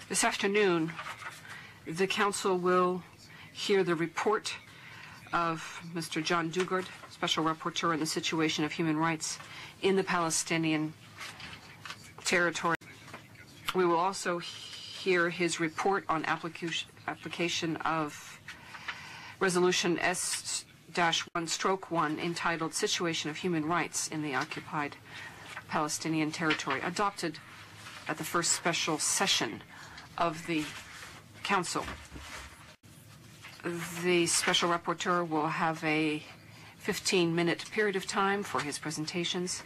This afternoon, the Council will hear the report of Mr. John Dugard, Special Rapporteur on the situation of human rights in the Palestinian territory. We will also hear his report on application of Resolution S-1/1 entitled Situation of Human Rights in the Occupied Palestinian Territory, adopted at the first special session of the Council. The Special Rapporteur will have a 15-minute period of time for his presentations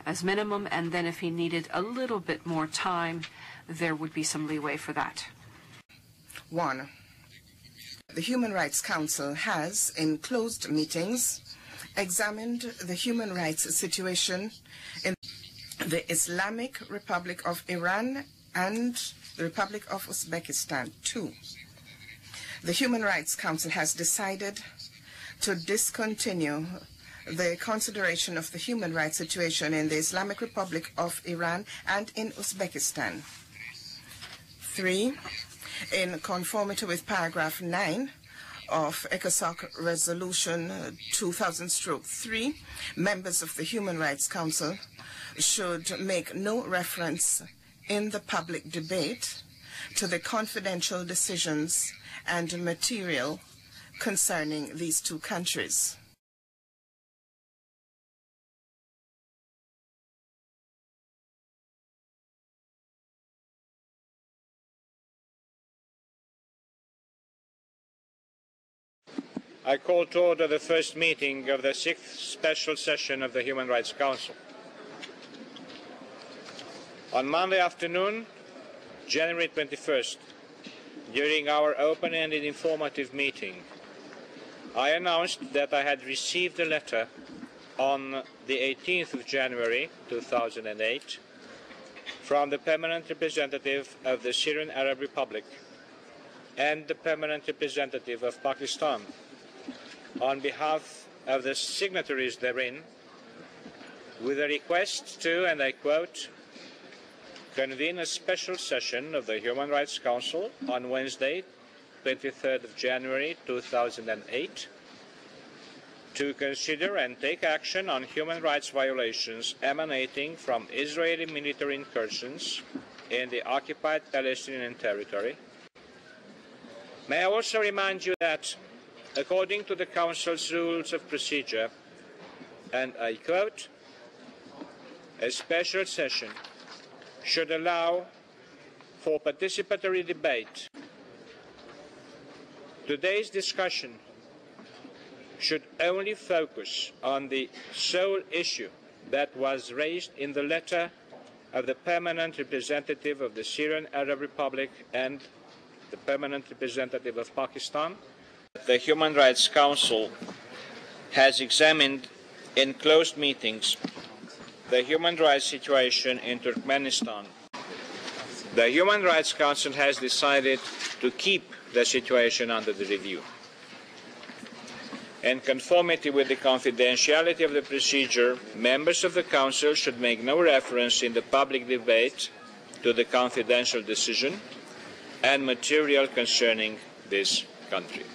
as minimum, and then if he needed a little bit more time, there would be some leeway for that. 1. The Human Rights Council has, in closed meetings, examined the human rights situation in the Islamic Republic of Iran and the Republic of Uzbekistan. 2. The Human Rights Council has decided to discontinue the consideration of the human rights situation in the Islamic Republic of Iran and in Uzbekistan. 3. In conformity with paragraph 9 of ECOSOC Resolution 2000/3, members of the Human Rights Council should make no reference in the public debate to the confidential decisions and material concerning these two countries. I call to order the first meeting of the 6th Special Session of the Human Rights Council. On Monday afternoon, January 21st, during our open-ended informative meeting, I announced that I had received a letter on the 18th of January 2008 from the Permanent Representative of the Syrian Arab Republic and the Permanent Representative of Pakistan on behalf of the signatories therein, with a request to, and I quote, convene a special session of the Human Rights Council on Wednesday, 23rd of January 2008, to consider and take action on human rights violations emanating from Israeli military incursions in the occupied Palestinian territory. May I also remind you that, according to the Council's rules of procedure, and I quote, a special session should allow for participatory debate. Today's discussion should only focus on the sole issue that was raised in the letter of the Permanent Representative of the Syrian Arab Republic and the Permanent Representative of Pakistan. The Human Rights Council has examined in closed meetings the human rights situation in Turkmenistan. The Human Rights Council has decided to keep the situation under the review. In conformity with the confidentiality of the procedure, members of the Council should make no reference in the public debate to the confidential decision and material concerning this country.